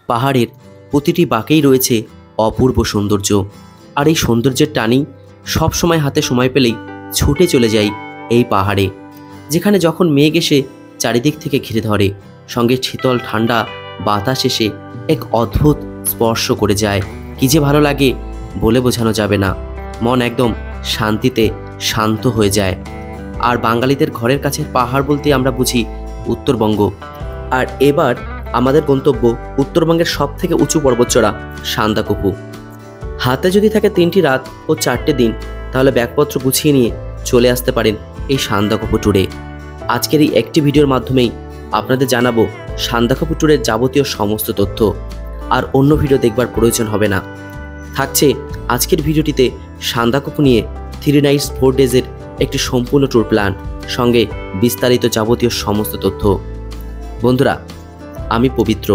পাহাড়ের প্রতিটি বাঁকেই রয়েছে অপূর্ব সৌন্দর্য, আর এই সৌন্দর্যের টানেই সবসময় হাতে সময় পেলেই ছুটে চলে যাই এই পাহাড়ে, যেখানে যখন মেঘ এসে চারিদিক থেকে ঘিরে ধরে, সঙ্গে শীতল ঠান্ডা বাতাস এসে এক অদ্ভুত স্পর্শ করে যায়। কি যে ভালো লাগে বলে বোঝানো যাবে না। মন একদম শান্তিতে শান্ত হয়ে যায়। আর বাঙালিদের ঘরের কাছের পাহাড় বলতে আমরা বুঝি উত্তরবঙ্গ। আর এবার আমাদের গন্তব্য উত্তরবঙ্গের সব থেকে উঁচু পর্বতচূড়া সান্দাকফু। হাতে যদি থাকে 3টি রাত ও 4টে দিন, তাহলে ব্যাগপত্র গুছিয়ে নিয়ে চলে আসতে পারেন এই সান্দাকফু ট্যুরে। আজকের এই একটি ভিডিওর মাধ্যমেই আপনাদের জানাবো সান্দাকফু ট্যুরের যাবতীয় সমস্ত তথ্য, আর অন্য ভিডিও দেখবার প্রয়োজন হবে না। থাকছে আজকের ভিডিওটিতে সান্দাকফু নিয়ে 3 নাইটস 4 ডেজের একটি সম্পূর্ণ ট্যুর প্ল্যান, সঙ্গে বিস্তারিত যাবতীয় সমস্ত তথ্য। বন্ধুরা, আমি পবিত্র,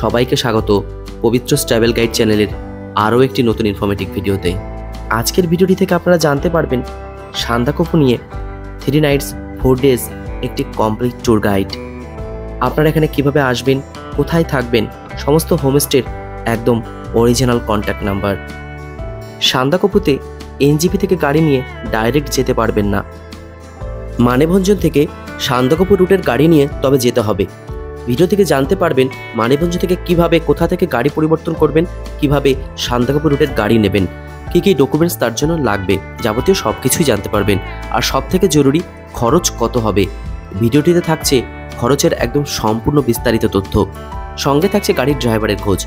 সবাইকে স্বাগত পবিত্র ট্রাভেল গাইড চ্যানেলের আরও একটি নতুন ইনফরমেটিভ ভিডিওতে। আজকের ভিডিওটি থেকে আপনারা জানতে পারবেন সান্দাকফু নিয়ে 3 নাইটস 4 ডেজ একটি কমপ্লিট ট্যুর গাইড। আপনারা এখানে কিভাবে আসবেন, কোথায় থাকবেন, সমস্ত হোমস্টের একদম অরিজিনাল কন্ট্যাক্ট নাম্বার। সান্দাকফুতে এনজিপি থেকে গাড়ি নিয়ে ডাইরেক্ট যেতে পারবেন না। মানেভঞ্জন থেকে সান্দাকফু রুটের গাড়ি নিয়ে তবে যেতে হবে। ভিডিও থেকে জানতে পারবেন মানেভঞ্জন থেকে কিভাবে, কোথা থেকে গাড়ি পরিবর্তন করবেন, কিভাবে সান্দাকফু রুটের গাড়ি নেবেন, কী কী ডকুমেন্টস তার জন্য লাগবে, যাবতীয় সব কিছুই জানতে পারবেন। আর সব থেকে জরুরি, খরচ কত হবে। ভিডিওটিতে থাকছে খরচের একদম সম্পূর্ণ বিস্তারিত তথ্য, সঙ্গে থাকছে গাড়ির ড্রাইভারের খোঁজ।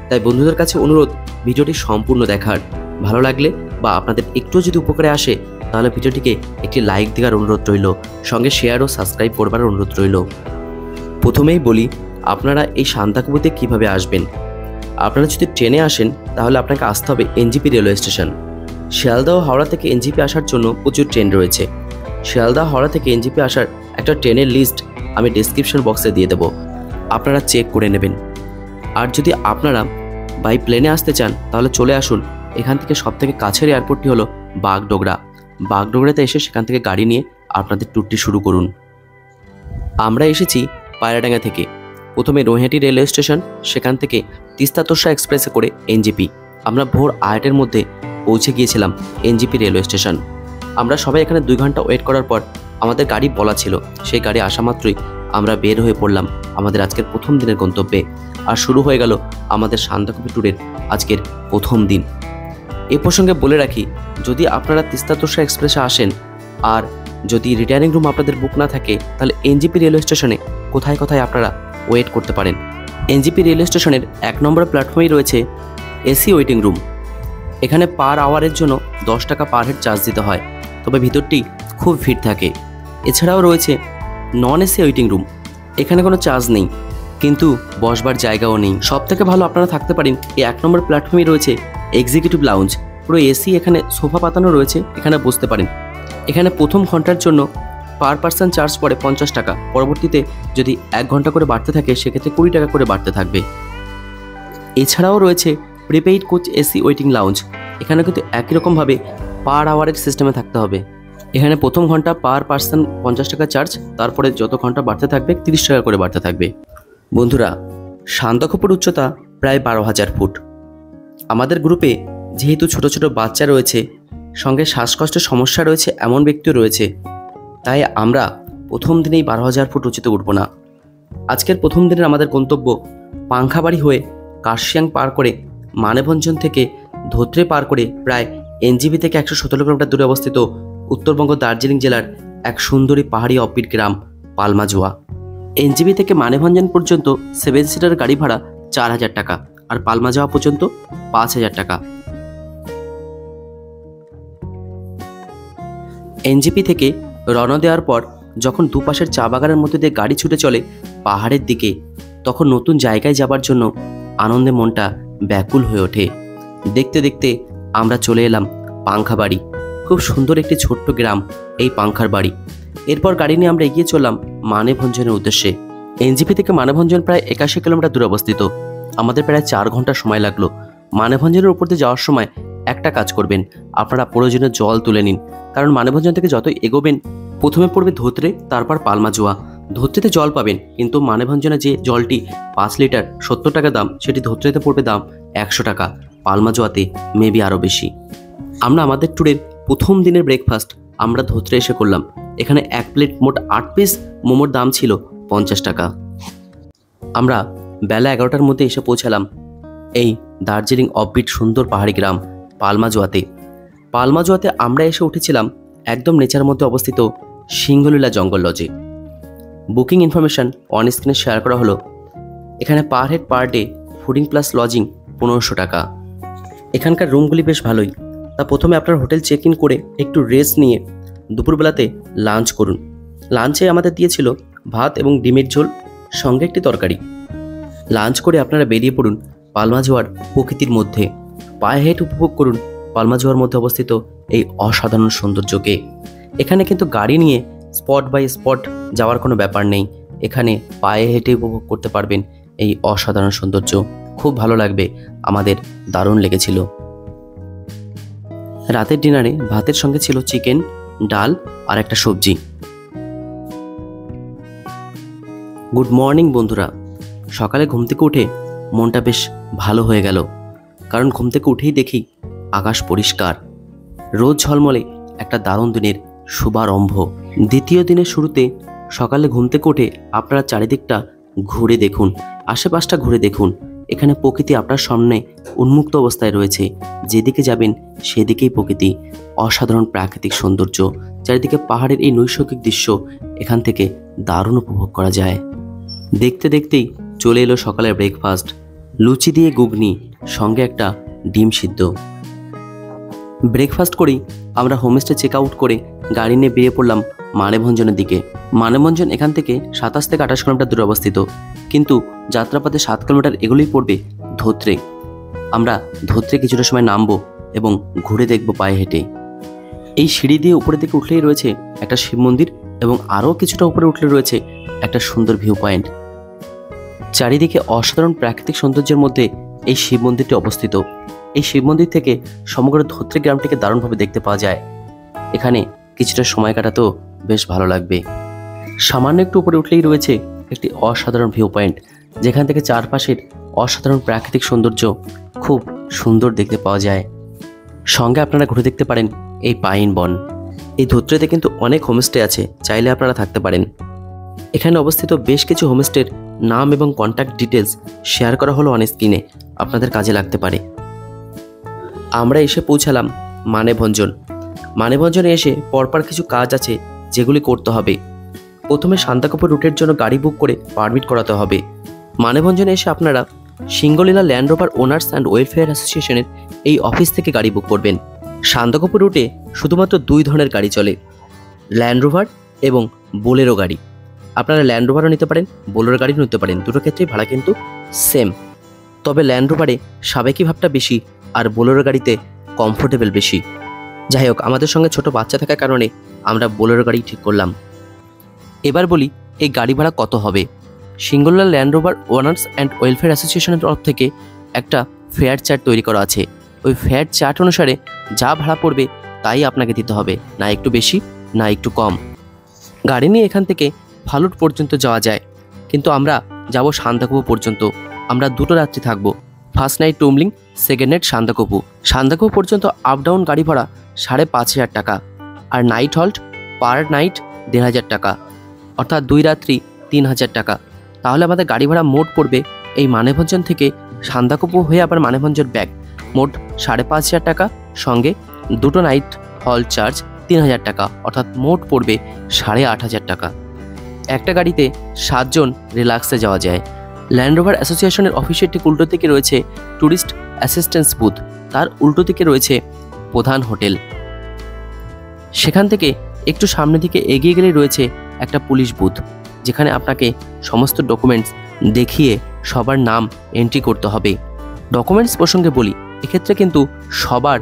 তাই বন্ধুদের কাছে অনুরোধ ভিডিওটি সম্পূর্ণ দেখার। ভালো লাগলে বা আপনাদের একটু যদি উপকারে আসে, তাহলে ভিডিওটিকে একটি লাইক দেওয়ার অনুরোধ রইল, সঙ্গে শেয়ার ও সাবস্ক্রাইব করবার অনুরোধ রইল। প্রথমেই বলি আপনারা এই সান্দাকফুতে কিভাবে আসবেন। আপনারা যদি ট্রেনে আসেন তাহলে আপনাকে আসতে হবে NJP railway station. Sealdah Howrah থেকে এনজিপি আসার জন্য প্রচুর ট্রেন রয়েছে। শিয়ালদহ হাওড়া থেকে এনজিপি আসার একটা ট্রেনের লিস্ট আমি ডেসক্রিপশন বক্সে দিয়ে দেবো, আপনারা চেক করে নেবেন। আর যদি আপনারা বাই প্লেনে আসতে চান তাহলে চলে আসুন। এখান থেকে সবথেকে কাছের এয়ারপোর্টটি হলো বাগডোগরা। বাগডোগরাতে এসে সেখান থেকে গাড়ি নিয়ে আপনাদের ট্যুরটি শুরু করুন। আমরা এসেছি পায়রাডাঙ্গা থেকে। প্রথমে রোহিয়াটি রেলওয়ে স্টেশন, সেখান থেকে তিস্তা তোরসা এক্সপ্রেসে করে এনজিপি। আমরা ভোর 8টার মধ্যে পৌঁছে গিয়েছিলাম এনজিপি রেলওয়ে স্টেশন। আমরা সবাই এখানে 2 ঘন্টা ওয়েট করার পর আমাদের গাড়ি বলা ছিল। সেই গাড়ি আসা মাত্রই আমরা বের হয়ে পড়লাম আমাদের আজকের প্রথম দিনের গন্তব্যে। আর শুরু হয়ে গেল আমাদের সান্দাকফু ট্যুরের আজকের প্রথম দিন। এ প্রসঙ্গে বলে রাখি, যদি আপনারা তিস্তা তোরসা এক্সপ্রেসে আসেন আর যদি রিটার্নিং রুম আপনাদের বুক না থাকে, তাহলে এনজিপি রেলওয়ে স্টেশনে কোথায় কোথায় আপনারা ওয়েট করতে পারেন। এনজিপি রেলওয়ে স্টেশনের 1 নম্বর প্ল্যাটফর্মেই রয়েছে এসি ওয়েটিং রুম। এখানে পার আওয়ারের জন্য 10 টাকা পার হেড চার্জ দিতে হয়, তবে ভিতরটি খুব ভিড় থাকে। এছাড়াও রয়েছে নন এসি ওয়েটিং রুম। এখানে কোনো চার্জ নেই, কিন্তু বসবার জায়গাও নেই। সব থেকে ভালো আপনারা থাকতে পারেন এই 1 নম্বর প্ল্যাটফর্মেই রয়েছে এক্সিকিউটিভ লাউঞ্জ। পুরো এসি, এখানে সোফা পাতানো রয়েছে, এখানে বসতে পারেন। এখানে প্রথম ঘন্টার জন্য পার পার্সন চার্জ পড়ে 50 টাকা। পরবর্তীতে যদি 1 ঘন্টা করে বাড়তে থাকে সেক্ষেত্রে 20 টাকা করে বাড়তে থাকবে। এছাড়াও রয়েছে prepaid coach AC waiting lounge. এখানে কিন্তু একই রকমভাবে পার আওয়ারের সিস্টেমে থাকতে হবে। এখানে প্রথম ঘন্টা পার পার্সন 50 টাকা চার্জ, তারপরে যত ঘন্টা বাড়তে থাকবে 30 টাকা করে বাড়তে থাকবে। বন্ধুরা, সান্দাকফুর উচ্চতা প্রায় 12,000 ফুট। আমাদের গ্রুপে যেহেতু ছোট ছোট বাচ্চা রয়েছে, সঙ্গে শ্বাসকষ্টের সমস্যা রয়েছে এমন ব্যক্তিও রয়েছে, তাই আমরা প্রথম দিনেই 12,000 ফুট উঁচুতে উঠব না। আজকের প্রথম দিনের আমাদের গন্তব্য পাংখাবাড়ি হয়ে কার্শিয়াং পার করে মানেভঞ্জন থেকে ধোত্রে পার করে প্রায় এনজিপি থেকে 117 কিলোমিটার দূরে অবস্থিত উত্তরবঙ্গ দার্জিলিং জেলার এক সুন্দরী পাহাড়ি অফবিট গ্রাম পালমাজোয়া। এনজিপি থেকে মানেভঞ্জন পর্যন্ত 7 সিটার গাড়ি ভাড়া 4,000 টাকা, আর পালমাজোয়া পর্যন্ত 5,000 টাকা। এনজিপি থেকে রওনা দেওয়ার পর যখন দুপাশের চা বাগানের মধ্যে দিয়ে গাড়ি ছুটে চলে পাহাড়ের দিকে, তখন নতুন জায়গায় যাবার জন্য আনন্দে মনটা ব্যাকুল হয়ে ওঠে। দেখতে দেখতে আমরা চলে এলাম পাংখাবাড়ি। খুব সুন্দর একটি ছোট্ট গ্রাম এই পাংখার বাড়ি। এরপর গাড়ি নিয়ে আমরা এগিয়ে চললাম মানেভঞ্জনের উদ্দেশ্যে। এনজিপি থেকে মানেভঞ্জন প্রায় 81 কিলোমিটার দূরে অবস্থিত। আমাদের প্রায় 4 ঘন্টা সময় লাগলো। মানেভঞ্জনের উপর দিয়ে যাওয়ার সময় একটা কাজ করবেন, আপনারা প্রয়োজনীয় জল তুলে নিন, কারণ মানেভঞ্জন থেকে যতই এগোবেন প্রথমে পড়বে ধোত্রে, তারপর পালমাজোয়া। ধোত্রেতে জল পাবেন, কিন্তু মানেভঞ্জনে যে জলটি 5 লিটার 70 টাকা দাম, সেটি ধোত্রেতে পড়বে দাম 100 টাকা, পালমাজোয়াতে মেবি আরও বেশি। আমরা আমাদের ট্যুরের প্রথম দিনের ব্রেকফাস্ট আমরা ধোত্রে এসে করলাম। এখানে 1 প্লেট মোট 8 পিস মোমোর দাম ছিল 50 টাকা। আমরা বেলা 11টার মধ্যে এসে পৌঁছালাম এই দার্জিলিং অফবিট সুন্দর পাহাড়ি গ্রাম পালমাজোয়াতে। পালমাজোয়াতে আমরা এসে উঠেছিলাম একদম নেচার মধ্যে অবস্থিত সিংহলীলা জঙ্গল লজে। বুকিং ইনফরমেশন অন স্ক্রিনে শেয়ার করা হলো। এখানে per head per day fooding plus lodging 1500 টাকা। এখানকার রুমগুলি বেশ ভালোই। তা প্রথমে আপনার হোটেল চেক ইন করে একটু রেস্ট নিয়ে দুপুরবেলাতে লাঞ্চ করুন। লাঞ্চে আমাদের দিয়েছিল ভাত এবং ডিমের ঝোল, সঙ্গে একটি তরকারি। লাঞ্চ করে আপনারা বেরিয়ে পড়ুন পালমাজোয়ার প্রকৃতির মধ্যে। পায়ে হেঁটে উপভোগ করুন পালমাজোয়ার মধ্যে অবস্থিত এই অসাধারণ সৌন্দর্যকে। এখানে কিন্তু গাড়ি নিয়ে স্পট বাই স্পট যাওয়ার কোনো ব্যাপার নেই। এখানে পায়ে হেঁটে উপভোগ করতে পারবেন এই অসাধারণ সৌন্দর্য। খুব ভালো লাগবে, আমাদের দারুণ লেগেছিল। রাতের ডিনারে ভাতের সঙ্গে ছিল চিকেন, ডাল আর একটা সবজি। গুড মর্নিং বন্ধুরা। সকালে ঘুম থেকে উঠে মনটা বেশ ভালো হয়ে গেল, কারণ ঘুম থেকে উঠেই দেখি আকাশ পরিষ্কার, রোদ ঝলমলে একটা দারুণ দিনের শুভারম্ভ। দ্বিতীয় দিনের শুরুতে সকালে ঘুম থেকে উঠে আপনারা চারিদিকটা ঘুরে দেখুন, আশেপাশটা ঘুরে দেখুন। এখানে প্রকৃতি আপনার সামনে উন্মুক্ত অবস্থায় রয়েছে, যেদিকে যাবেন সেদিকেই প্রকৃতি। অসাধারণ প্রাকৃতিক সৌন্দর্য, চারিদিকে পাহাড়ের এই নৈসর্গিক দৃশ্য এখান থেকে দারুণ উপভোগ করা যায়। দেখতে দেখতেই চলে এলো সকালের ব্রেকফাস্ট, লুচি দিয়ে ঘুগনি, সঙ্গে একটা ডিম সিদ্ধ। ব্রেকফাস্ট করেই আমরা হোমস্টে চেক আউট করে গাড়ি নিয়ে বেরিয়ে পড়লাম মানেভঞ্জনের দিকে। মানেভঞ্জন এখান থেকে 27 থেকে 28 কিলোমিটার দূরে অবস্থিত, কিন্তু যাত্রাপথে 7 কিলোমিটার এগুলোই পড়বে ধোত্রে। আমরা ধোত্রে কিছুটা সময় নামবো এবং ঘুরে দেখবো পায়ে হেঁটে। এই সিঁড়ি দিয়ে উপরের দিকে উঠলেই রয়েছে একটা শিব মন্দির, এবং আরও কিছুটা উপরে উঠলে রয়েছে একটা সুন্দর ভিউ পয়েন্ট। চারিদিকে অসাধারণ প্রাকৃতিক সৌন্দর্যের মধ্যে এই শিব মন্দিরটি অবস্থিত। এই শিব মন্দির থেকে সমগ্র ধোত্রে গ্রামটিকে দারুণভাবে দেখতে পাওয়া যায়। এখানে কিছুটা সময় কাটাতেও বেশ ভালো লাগবে। সামান্য একটু উপরে উঠলেই রয়েছে একটি অসাধারণ ভিউ পয়েন্ট, যেখান থেকে চারপাশের অসাধারণ প্রাকৃতিক সৌন্দর্য খুব সুন্দর দেখতে পাওয়া যায়। সঙ্গে আপনারা ঘুরে দেখতে পারেন এই পাইন বন। এই ধোত্রেতে কিন্তু অনেক হোমস্টে আছে, চাইলে আপনারা থাকতে পারেন। এখানে অবস্থিত বেশ কিছু হোমস্টের নাম এবং কন্ট্যাক্ট ডিটেলস শেয়ার করা হলো অন স্ক্রিনে, আপনাদের কাজে লাগতে পারে। আমরা এসে পৌঁছালাম মানেভঞ্জন। মানেভঞ্জনে এসে পরপর কিছু কাজ আছে যেগুলি করতে হবে। প্রথমে সান্তাকপু রুটের জন্য গাড়ি বুক করে পারমিট করাতে হবে। মানেভঞ্জনে এসে আপনারা Singalila land rover owners and welfare অ্যাসোসিয়েশনের এই অফিস থেকে গাড়ি বুক করবেন। সান্তাকপু রুটে শুধুমাত্র 2 ধরনের গাড়ি চলে, ল্যান্ড রোভার এবং বোলেরো গাড়ি। আপনারা ল্যান্ড রোভারও নিতে পারেন, বোলেরো গাড়িও নিতে পারেন, দুটো ক্ষেত্রেই ভাড়া কিন্তু সেম। তবে ল্যান্ড রোভারে সাবেকি ভাবটা বেশি আর বোলেরো গাড়িতে কমফোর্টেবল বেশি। যাই হোক, আমাদের সঙ্গে ছোট বাচ্চা থাকার কারণে আমরা বোলেরো গাড়ি ঠিক করলাম। এবার বলি এই গাড়ি ভাড়া কত হবে। Singalila land rover owners and welfare অ্যাসোসিয়েশনের তরফ থেকে একটা ফেয়ার চার্ট তৈরি করা আছে। ওই ফেয়ার চার্ট অনুসারে যা ভাড়া পড়বে তাই আপনাকে দিতে হবে, না একটু বেশি না একটু কম। গাড়ি নিয়ে এখান থেকে ফালুট পর্যন্ত যাওয়া যায়, কিন্তু আমরা যাব সান্তাকপু পর্যন্ত। আমরা 2টো রাত্রি থাকবো। First night Tumling, second night Sandakphu. Sandakphu পর্যন্ত আপ ডাউন গাড়ি ভাড়া 5,500 টাকা, আর নাইট হল্ট পার নাইট 1,500 টাকা, অর্থাৎ 2 রাত্রি 3,000 টাকা। তাহলে আমাদের গাড়ি ভাড়া মোট পড়বে এই মানেভঞ্জন থেকে সান্তাকপু হয়ে আবার মানেভঞ্জন ব্যাক, মোট 5,500 টাকা, সঙ্গে 2টো নাইট হল চার্জ 3,000 টাকা, অর্থাৎ মোট পড়বে 8,500 টাকা। একটা গাড়িতে 7 জন রিল্যাক্সে যাওয়া যায়। ল্যান্ড রোভার অ্যাসোসিয়েশনের অফিসের ঠিক উল্টো দিকে রয়েছে ট্যুরিস্ট অ্যাসিস্ট্যান্স বুথ, তার উল্টো দিকে রয়েছে প্রধান হোটেল। সেখান থেকে একটু সামনের দিকে এগিয়ে গেলে রয়েছে একটা পুলিশ বুথ, যেখানে আপনাকে সমস্ত ডকুমেন্টস দেখিয়ে সবার নাম এন্ট্রি করতে হবে। ডকুমেন্টস প্রসঙ্গে বলি, এক্ষেত্রে কিন্তু সবার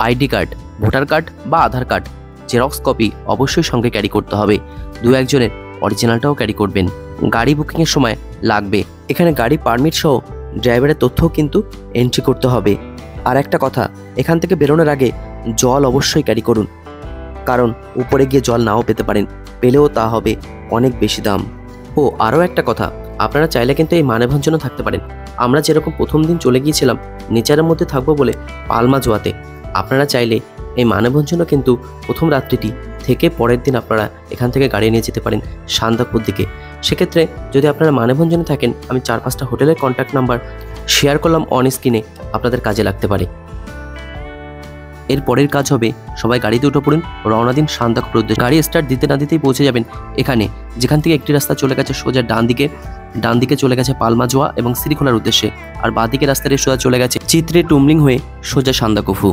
আইডি কার্ড, ভোটার কার্ড বা আধার কার্ড জেরক্স কপি অবশ্যই সঙ্গে ক্যারি করতে হবে। 2-1 জনের অরিজিনালটাও ক্যারি করবেন। গাড়ি বুকিংয়ের সময় লাগবে এখানে গাড়ি পারমিট সহ ড্রাইভারের তথ্যও কিন্তু এন্ট্রি করতে হবে। আর একটা কথা, এখান থেকে বেরোনোর আগে জল অবশ্যই ক্যারি করুন, কারণ উপরে গিয়ে জল নাও পেতে পারেন, পেলেও তা হবে অনেক বেশি দাম। ও আরও একটা কথা, আপনারা চাইলে কিন্তু এই মানেভঞ্জনও থাকতে পারেন। আমরা যেরকম প্রথম দিন চলে গিয়েছিলাম নেচারের মধ্যে থাকবো বলে পালমাজোয়াতে, আপনারা চাইলে এই মানেভঞ্জনও কিন্তু প্রথম রাত্রিটি থেকে পরের দিন আপনারা এখান থেকে গাড়ি নিয়ে যেতে পারেন সান্দাকপুর দিকে। সেক্ষেত্রে যদি আপনারা মানেভঞ্জনে থাকেন, আমি 4-5টা হোটেলের কন্ট্যাক্ট নাম্বার শেয়ার করলাম অন স্ক্রিনে, আপনাদের কাজে লাগতে পারে। এর পরের কাজ হবে সবাই গাড়িতে উঠে পড়ুন, রওনা দিন সান্দাকপুর উদ্দেশ্যে। গাড়ি স্টার্ট দিতে না দিতেই পৌঁছে যাবেন এখানে, যেখান থেকে একটি রাস্তা চলে গেছে সোজা ডান দিকে চলে গেছে পালমাজোয়া এবং শ্রীখোলার উদ্দেশ্যে, আর বাঁ দিকে রাস্তাটি সোজা চলে গেছে চিত্রে টুমলিং হয়ে সোজা সান্দাকফু।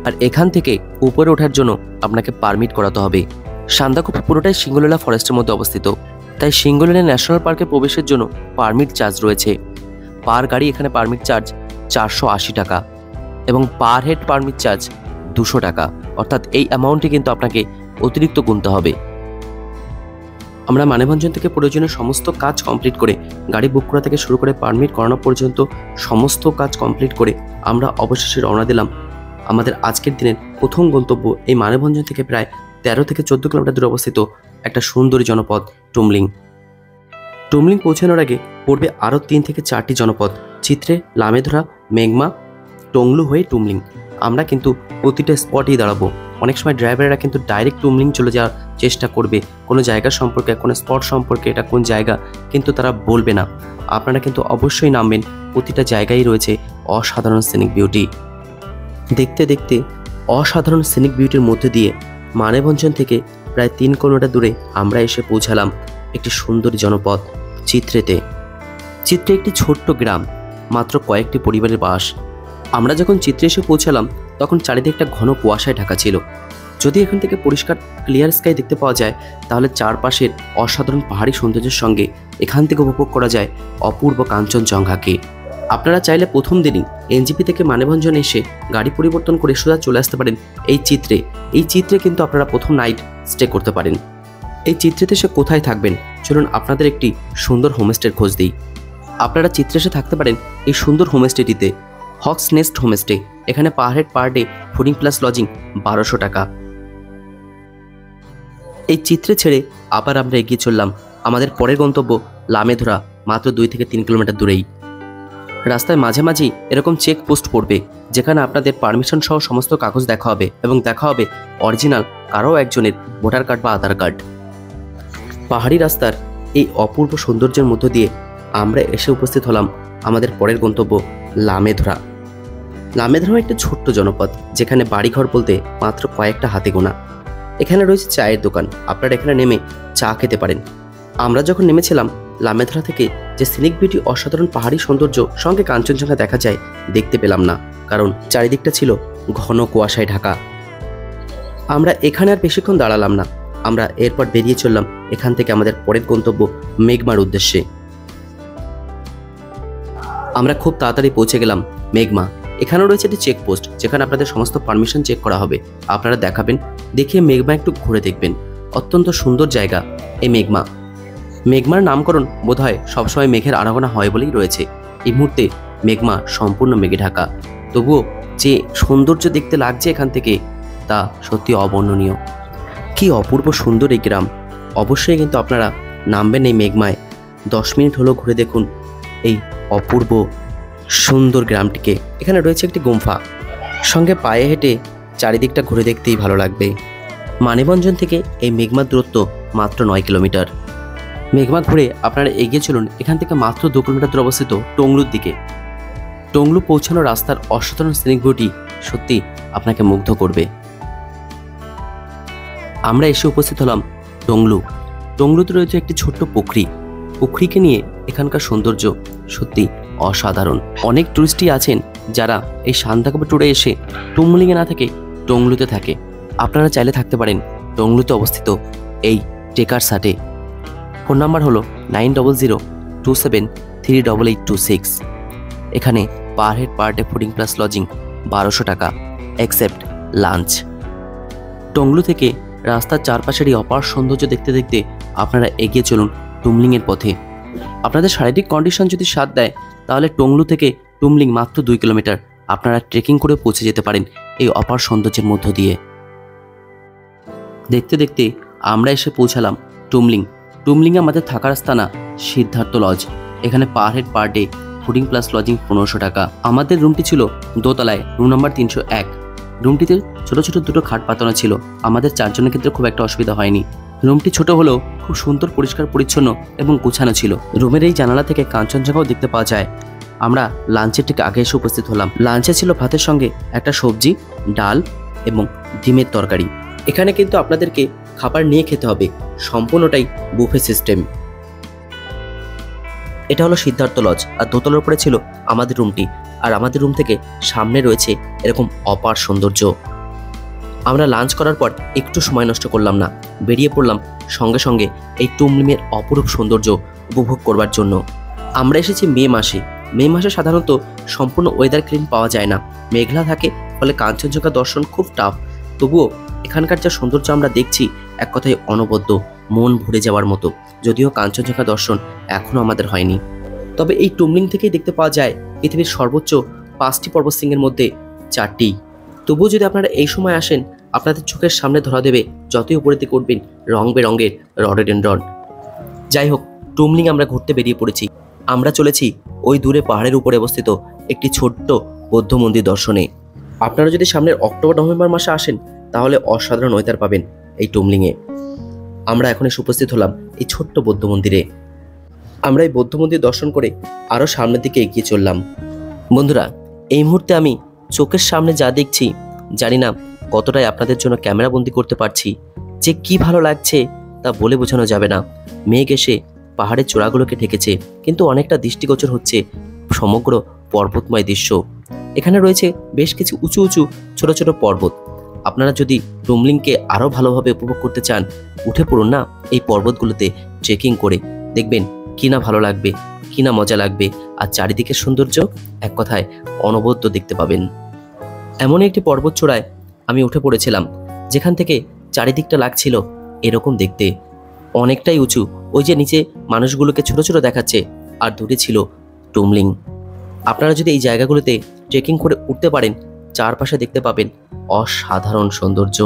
আর এখান থেকে উপরে ওঠার জন্য আপনাকে পারমিট করাতে হবে। সান্দাকফু পুরোটাই সিঙ্গলীলা ফরেস্টের মধ্যে অবস্থিত, তাই সিঙ্গলীলা ন্যাশনাল পার্কে প্রবেশের জন্য পারমিট চার্জ রয়েছে। পার গাড়ি এখানে পারমিট চার্জ 480 টাকা এবং পার হেড পারমিট চার্জ 200 টাকা, অর্থাৎ এই অ্যামাউন্টটি কিন্তু আপনাকে অতিরিক্ত গুনতে হবে। আমরা মানেভঞ্জন থেকে প্রয়োজনীয় সমস্ত কাজ কমপ্লিট করে, গাড়ি বুক করা থেকে শুরু করে পারমিট করানো পর্যন্ত সমস্ত কাজ কমপ্লিট করে আমরা অবশেষে রওনা দিলাম আমাদের আজকের দিনের প্রথম গন্তব্য, এই মানেভঞ্জন থেকে প্রায় 13 থেকে 14 কিলোমিটার দূরে অবস্থিত একটা সুন্দরী জনপদ টুমলিং। টুমলিং পৌঁছানোর আগে পড়বে আরও 3 থেকে 4টি জনপদ, চিত্রে, লামেধরা, মেঘমা, টংলু হয়ে টুমলিং। আমরা কিন্তু প্রতিটা স্পটেই দাঁড়াবো। অনেক সময় ড্রাইভাররা কিন্তু ডাইরেক্ট টুমলিং চলে যাওয়ার চেষ্টা করবে, কোনো জায়গা সম্পর্কে, কোনো স্পট সম্পর্কে, এটা কোন জায়গা কিন্তু তারা বলবে না। আপনারা কিন্তু অবশ্যই নামবেন, প্রতিটা জায়গায় রয়েছে অসাধারণ সিনিক বিউটি। দেখতে দেখতে অসাধারণ সিনিক বিউটির মধ্যে দিয়ে মানেভঞ্জন থেকে প্রায় 3 কিলোমিটার দূরে আমরা এসে পৌঁছালাম একটি সুন্দর জনপদ চিত্রেতে। চিত্রে একটি ছোট্ট গ্রাম, মাত্র কয়েকটি পরিবারের বাস। আমরা যখন চিত্রে এসে পৌঁছালাম তখন চারিদিকে একটা ঘন কুয়াশায় ঢাকা ছিল। যদি এখান থেকে পরিষ্কার ক্লিয়ার স্কাই দেখতে পাওয়া যায়, তাহলে চারপাশের অসাধারণ পাহাড়ি সৌন্দর্যের সঙ্গে এখান থেকে উপভোগ করা যায় অপূর্ব কাঞ্চনজঙ্ঘাকে। আপনারা চাইলে প্রথম দিনই এনজিপি থেকে মানেভঞ্জন এসে গাড়ি পরিবর্তন করে সোজা চলে আসতে পারেন এই চিত্রে। এই চিত্রে কিন্তু আপনারা প্রথম নাইট স্টে করতে পারেন। এই চিত্রেতে এসে কোথায় থাকবেন, চলুন আপনাদের একটি সুন্দর হোমস্টের খোঁজ দিই। আপনারা চিত্রে এসে থাকতে পারেন এই সুন্দর হোমস্টেটিতে, হক্স নেস্ট হোমস্টে। এখানে per head per day fooding plus lodging 1200 টাকা। এই চিত্রে ছেড়ে আবার আমরা এগিয়ে চললাম আমাদের পরের গন্তব্য লামেধরা, মাত্র 2 থেকে 3 কিলোমিটার দূরেই। রাস্তায় মাঝে মাঝেই এরকম চেক পোস্ট পড়বে, যেখানে আপনাদের পারমিশন সহ সমস্ত কাগজ দেখা হবে এবং দেখা হবে অরিজিনাল কারো একজনের ভোটার কার্ড বা আধার কার্ড। পাহাড়ি রাস্তার এই অপূর্ব সৌন্দর্যের মধ্য দিয়ে আমরা এসে উপস্থিত হলাম আমাদের পরের গন্তব্য লামেধরা। লামেধরা একটি ছোট্ট জনপদ, যেখানে বাড়িঘর বলতে মাত্র কয়েকটা হাতে গোনা। এখানে রয়েছে চায়ের দোকান, আপনারা এখানে নেমে চা খেতে পারেন। আমরা যখন নেমেছিলাম লামেধরা থেকে যে সিনিক বিউটি, অসাধারণ পাহাড়ি সৌন্দর্য সঙ্গে কাঞ্চনজঙ্ঘা দেখা যায়, দেখতে পেলাম না, কারণ চারিদিকটা ছিল ঘন কুয়াশায় ঢাকা। আমরা এখানে আর বেশিক্ষণ দাঁড়ালাম না, আমরা এরপর বেরিয়ে চললাম এখান থেকে আমাদের পরের গন্তব্য মেঘমার উদ্দেশ্যে। আমরা খুব তাড়াতাড়ি পৌঁছে গেলাম মেঘমা। এখানেও রয়েছে একটি চেকপোস্ট, যেখানে আপনাদের সমস্ত পারমিশন চেক করা হবে। আপনারা দেখাবেন, দেখিয়ে মেঘমা একটু ঘুরে দেখবেন। অত্যন্ত সুন্দর জায়গা এই মেঘমা। মেঘমার নামকরণ বোধহয় সবসময় মেঘের আনাগোনা হয় বলেই রয়েছে। এই মুহূর্তে মেঘমা সম্পূর্ণ মেঘে ঢাকা, তবুও যে সৌন্দর্য দেখতে লাগছে এখান থেকে, তা সত্যি অবর্ণনীয়। কি অপূর্ব সুন্দর এই গ্রাম। অবশ্যই কিন্তু আপনারা নামবেন এই মেঘমায়, 10 মিনিট হলো ঘুরে দেখুন এই অপূর্ব সুন্দর গ্রামটিকে। এখানে রয়েছে একটি গুম্ফা, সঙ্গে পায়ে হেঁটে চারিদিকটা ঘুরে দেখতেই ভালো লাগবে। মানেভঞ্জন থেকে এই মেঘমার দূরত্ব মাত্র 9 কিলোমিটার। মেঘমা ঘুরে আপনারা এগিয়ে চলুন এখান থেকে মাত্র 2 কিলোমিটার দূরে অবস্থিত টংলুর দিকে। টংলু পৌঁছানোর রাস্তার অসাধারণ সিনিক বিউটি সত্যি আপনাকে মুগ্ধ করবে। আমরা এসে উপস্থিত হলাম টংলু। টংলুতে রয়েছে একটি ছোট্ট পুকুরিকে নিয়ে এখানকার সৌন্দর্য সত্যি অসাধারণ। অনেক টুরিস্টই আছেন যারা এই সান্দাকফু ট্যুরে এসে টুমলিংয়ে না থেকে টংলুতে থাকে। আপনারা চাইলে থাকতে পারেন টংলুতে অবস্থিত এই টেকার সাটে। ফোন নাম্বার হলো 9027273826। এখানে per head per day fooding plus lodging 1200 টাকা, এক্সেপ্ট লাঞ্চ। টংলু থেকে রাস্তার চারপাশেরই অপার সৌন্দর্য দেখতে দেখতে আপনারা এগিয়ে চলুন টুমলিংয়ের পথে। আপনাদের শারীরিক কন্ডিশন যদি সাথ দেয়, তাহলে টংলু থেকে টুমলিং মাত্র 2 কিলোমিটার। আপনারা ট্রেকিং করে পৌঁছে যেতে পারেন এই অপার সৌন্দর্যের মধ্য দিয়ে। দেখতে দেখতে আমরা এসে পৌঁছালাম টুমলিং। টুমলিংয়ে আমাদের থাকার স্থানা সিদ্ধার্থ লজ। এখানে per head per day fooding plus lodging 1500 টাকা। আমাদের রুমটি ছিল দোতলায়, রুম নাম্বার 301। রুমটিতে ছোট ছোট দুটো খাট পাতানো ছিল। আমাদের 4 জনের ক্ষেত্রে খুব একটা অসুবিধা হয়নি। রুমটি ছোট হলেও খুব সুন্দর, পরিষ্কার পরিচ্ছন্ন এবং গোছানো ছিল। রুমের এই জানালা থেকে কাঞ্চনজঙ্ঘাও দেখতে পাওয়া যায়। আমরা লাঞ্চের ঠিক আগে এসে উপস্থিত হলাম। লাঞ্চে ছিল ভাতের সঙ্গে একটা সবজি, ডাল এবং ডিমের তরকারি। এখানে কিন্তু আপনাদেরকে খাবার নিয়ে খেতে হবে, সম্পূর্ণটাই বুফে সিস্টেম। এটা হলো সিদ্ধার্থ লজ, আর দোতলার উপরে ছিল আমাদের রুমটি। আর আমাদের রুম থেকে সামনে রয়েছে এরকম অপার সৌন্দর্য। আমরা লাঞ্চ করার পর একটু সময় নষ্ট করলাম না, বেরিয়ে পড়লাম সঙ্গে সঙ্গে এই টুমলিংয়ের অপরূপ সৌন্দর্য উপভোগ করবার জন্য। আমরা এসেছি মে মাসে। মে মাসে সাধারণত সম্পূর্ণ ওয়েদার ক্লিন পাওয়া যায় না, মেঘলা থাকে, ফলে কাঞ্চনজঙ্ঘা দর্শন খুব টাফ। তবুও এখানকার যা সৌন্দর্য আমরা দেখছি, এক কথায় অনবদ্য, মন ভরে যাওয়ার মতো। যদিও কাঞ্চনজঙ্ঘা দর্শন এখনও আমাদের হয়নি, তবে এই টুমলিং থেকেই দেখতে পাওয়া যায় পৃথিবীর সর্বোচ্চ 5টি পর্বতশৃঙ্গের মধ্যে 4টি। তবুও যদি আপনারা এই সময় আসেন, আপনাদের চোখের সামনে ধরা দেবে যতই উপরের দিকে উঠবেন রং বেরঙের রডোডেনড্রন। যাই হোক, টুমলিং আমরা ঘুরতে বেরিয়ে পড়েছি। আমরা চলেছি ওই দূরে পাহাড়ের উপরে অবস্থিত একটি ছোট্ট বৌদ্ধ মন্দির দর্শনে। আপনারা যদি সামনের অক্টোবর নভেম্বর মাসে আসেন, তাহলে অসাধারণ ওয়েদার পাবেন এই টুমলিংয়ে। আমরা এখন এসে উপস্থিত হলাম এই ছোট্ট বৌদ্ধ মন্দিরে। আমরা এই বৌদ্ধ মন্দির দর্শন করে আরও সামনের দিকে এগিয়ে চললাম। বন্ধুরা, এই মুহূর্তে আমি চোখের সামনে যা দেখছি, জানি না কতটাই আপনাদের জন্য ক্যামেরাবন্দি করতে পারছি। যে কি ভালো লাগছে তা বলে বোঝানো যাবে না। মেঘ এসে পাহাড়ের চূড়াগুলোকে ঢেকেছে, কিন্তু অনেকটা দৃষ্টিগোচর হচ্ছে সমগ্র পর্বতময় দৃশ্য। এখানে রয়েছে বেশ কিছু উঁচু উঁচু ছোট ছোট পর্বত। আপনারা যদি টুমলিংকে আরও ভালোভাবে উপভোগ করতে চান, উঠে পড়ুন না এই পর্বতগুলোতে ট্রেকিং করে। দেখবেন কি না ভালো লাগবে, কি না মজা লাগবে। আর চারিদিকের সৌন্দর্য এক কথায় অনবদ্য দেখতে পাবেন। এমন একটি পর্বত চূড়ায় আমি উঠে পড়েছিলাম, যেখান থেকে চারিদিকটা লাগছিল এরকম দেখতে, অনেকটাই উঁচু। ওই যে নিচে মানুষগুলোকে ছোট ছোট দেখাচ্ছে, আর দূরে ছিল টুমলিং। আপনারা যদি এই জায়গাগুলোতে ট্রেকিং করে উঠতে পারেন, চারপাশে দেখতে পাবেন অসাধারণ সৌন্দর্য।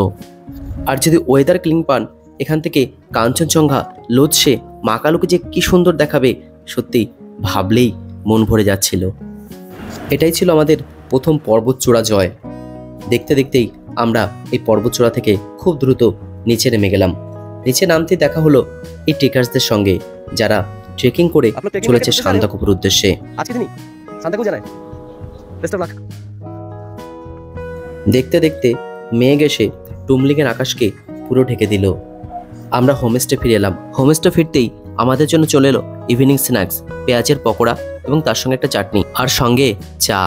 আর যদি ওয়েদার ক্লিন পান, এখান থেকে কাঞ্চনজঙ্ঘা, লোৎসে, মাকালুকে যে কি সুন্দর দেখাবে, সত্যি ভাবলেই মন ভরে যাচ্ছিল। এটাই ছিল আমাদের প্রথম পর্বতচূড়া জয়। দেখতে দেখতেই আমরা এই পর্বতচূড়া থেকে খুব দ্রুত নিচে নেমে গেলাম। নিচে নামতেই দেখা হলো এই ট্রেকার্সদের সঙ্গে, যারা ট্রেকিং করে চলেছে সান্দাকফুর উদ্দেশ্যে। দেখতে দেখতে মেঘ এসে টুমলিংয়ের আকাশকে পুরো ঢেকে দিল। আমরা হোমস্টে ফিরে এলাম। হোমস্টে ফিরতেই আমাদের জন্য চলে এলো ইভিনিং স্ন্যাক্স, পেঁয়াজের পকোড়া এবং তার সঙ্গে একটা চাটনি, আর সঙ্গে চা।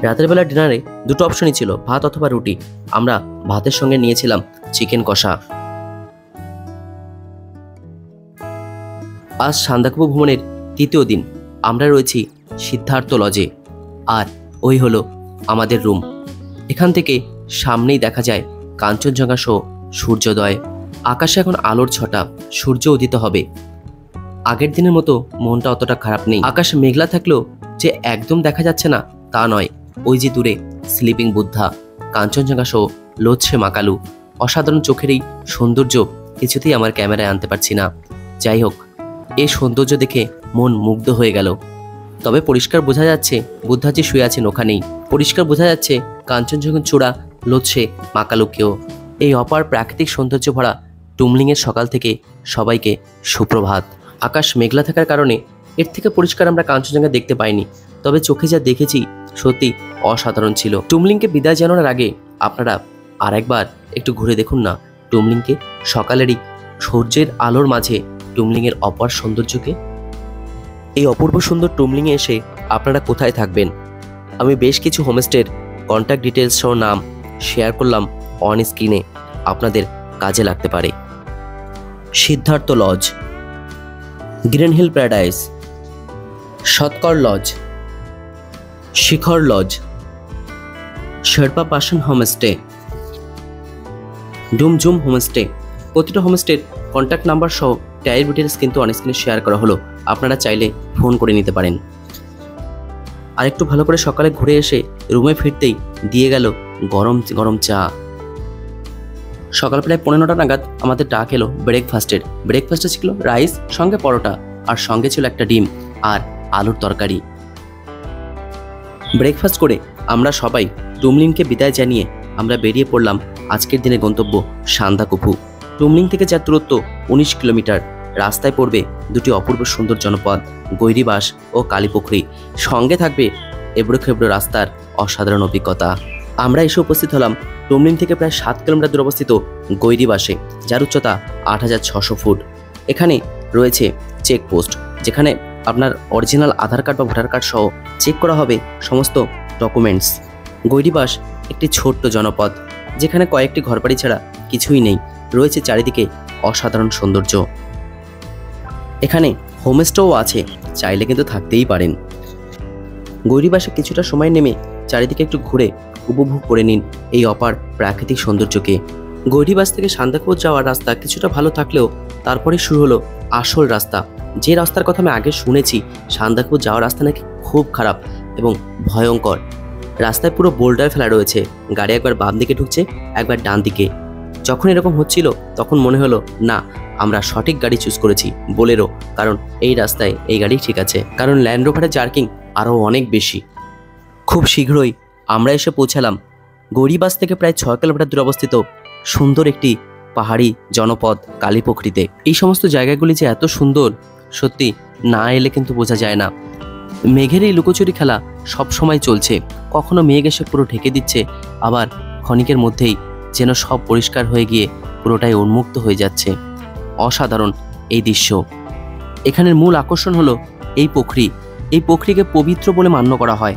রাতের বেলা ডিনারে দুটো অপশনই ছিল, ভাত অথবা রুটি। আমরা ভাতের সঙ্গে নিয়েছিলাম চিকেন কষা। আজ সান্দাকফু ভ্রমণের 3য় দিন। আমরা রয়েছি সিদ্ধার্থ লজে, আর ওই হলো আমাদের রুম। এখান থেকে সামনেই দেখা যায় কাঞ্চনজঙ্ঘা সহ সূর্যোদয়। আকাশে এখন আলোর ছটা, সূর্য উদিত হবে। আগের দিনের মতো মনটা অতটা খারাপ নেই। আকাশ মেঘলা থাকলেও যে একদম দেখা যাচ্ছে না তা নয়। ওই যে দূরে স্লিপিং বুদ্ধা, কাঞ্চনজঙ্ঘা সহ লোৎসে মাকালু, অসাধারণ চোখের এই সৌন্দর্য কিছুতেই আমার ক্যামেরায় আনতে পারছি না। যাই হোক, এই সৌন্দর্য দেখে মন মুগ্ধ হয়ে গেল। তবে পরিষ্কার বোঝা যাচ্ছে বুদ্ধাজি শুয়ে আছেন ওখানেই। পরিষ্কার বোঝা যাচ্ছে কাঞ্চনজঙ্ঘা চূড়া, লোৎসে মাকালুকেও। এই অপার প্রাকৃতিক সৌন্দর্য ভরা টুমলিংয়ের সকাল থেকে সবাইকে সুপ্রভাত। আকাশ মেঘলা থাকার কারণে এর থেকে পরিষ্কার আমরা কাঞ্চনজঙ্ঘা দেখতে পাইনি, তবে চোখে যা দেখেছি সত্যি অসাধারণ ছিল। টুমলিংকে বিদায় জানানোর আগে আপনারা আরেকবার একটু ঘুরে দেখুন না টুমলিংকে, সকালেরই সূর্যের আলোর মাঝে টুমলিংয়ের অপার সৌন্দর্যকে। এই অপূর্ব সুন্দর টুমলিংয়ে এসে আপনারা কোথায় থাকবেন, আমি বেশ কিছু হোমস্টের কন্ট্যাক্ট ডিটেলস সহ নাম শেয়ার করলাম অন স্ক্রিনে, আপনাদের কাজে লাগতে পারে। Siddhartha lodge, green hill paradise, Satkar lodge, Shikhar lodge, Sherpa পাশন হোমস্টে, ডুমঝুম হোমস্টে। প্রতিটা হোমস্টের কন্ট্যাক্ট নাম্বার সহ ট্যাগ ডিটেলস কিন্তু অন স্ক্রিনে শেয়ার করা হলো, আপনারা চাইলে ফোন করে নিতে পারেন। আর একটু ভালো করে সকালে ঘুরে এসে রুমে ফিরতেই দিয়ে গেল গরম গরম চা। সকাল প্রায় 9:15 নাগাদ আমাদের ডাক এলো ব্রেকফাস্টের। ব্রেকফাস্টে ছিল রাইস, সঙ্গে পরোটা, আর সঙ্গে ছিল একটা ডিম আর আলুর তরকারি। ব্রেকফাস্ট করে আমরা সবাই টুমলিংকে বিদায় জানিয়ে আমরা বেরিয়ে পড়লাম আজকের দিনের গন্তব্য সান্দাকফু। টুমলিং থেকে যার দূরত্ব 19 কিলোমিটার। রাস্তায় পড়বে দুটি অপূর্ব সুন্দর জনপদ, গৈরিবাস ও কালীপুখুরি। সঙ্গে থাকবে এবড়ো খেবড়ো রাস্তার অসাধারণ অভিজ্ঞতা। আমরা এসে উপস্থিত হলাম টুমলিং থেকে প্রায় 7 কিলোমিটার দূরে অবস্থিত গৈরিবাসে, যার উচ্চতা 8600 ফুট। এখানে রয়েছে চেকপোস্ট, যেখানে আপনার অরিজিনাল আধার কার্ড বা ভোটার কার্ড সহ চেক করা হবে সমস্ত ডকুমেন্টস। গৈরিবাস একটি ছোট্ট জনপদ, যেখানে কয়েকটি ঘরবাড়ি ছাড়া কিছুই নেই। রয়েছে চারিদিকে অসাধারণ সৌন্দর্য। এখানে হোমস্টেও আছে, চাইলে কিন্তু থাকতেই পারেন। গৈরিবাসে কিছুটা সময় নেমে চারিদিকে একটু ঘুরে উপভোগ করে নিন এই অপার প্রাকৃতিক সৌন্দর্যকে। গৈরিবাস থেকে সান্দাকফু যাওয়ার রাস্তা কিছুটা ভালো থাকলেও তারপরে শুরু হলো আসল রাস্তা। যে রাস্তার কথা আমি আগে শুনেছি, সান্দাকফু যাওয়ার রাস্তা নাকি খুব খারাপ এবং ভয়ঙ্কর। রাস্তায় পুরো বোল্ডার ফেলা রয়েছে, গাড়ি একবার বাম দিকে ঢুকছে, একবার ডান দিকে। যখন এরকম হচ্ছিল তখন মনে হলো না, আমরা সঠিক গাড়ি চুজ করেছি, বোলেরো, কারণ এই রাস্তায় এই গাড়ি ঠিক আছে, কারণ ল্যান্ড রোভারের জার্কিং আরও অনেক বেশি। খুব শীঘ্রই আমরা এসে পৌঁছালাম গৈরিবাস থেকে প্রায় 6 কিলোমিটার দূরে অবস্থিত সুন্দর একটি পাহাড়ি জনপদ কালীপুখুরিতে। এই সমস্ত জায়গাগুলি যে এত সুন্দর, সত্যি না এলে কিন্তু বোঝা যায় না। মেঘের এই লুকোচুরি খেলা সব সময় চলছে, কখনো মেঘ এসে পুরো ঢেকে দিচ্ছে, আবার ক্ষণিকের মধ্যেই যেন সব পরিষ্কার হয়ে গিয়ে পুরোটাই উন্মুক্ত হয়ে যাচ্ছে। অসাধারণ এই দৃশ্য। এখানের মূল আকর্ষণ হলো এই পুখুরি। এই পুখুরিকে পবিত্র বলে মান্য করা হয়,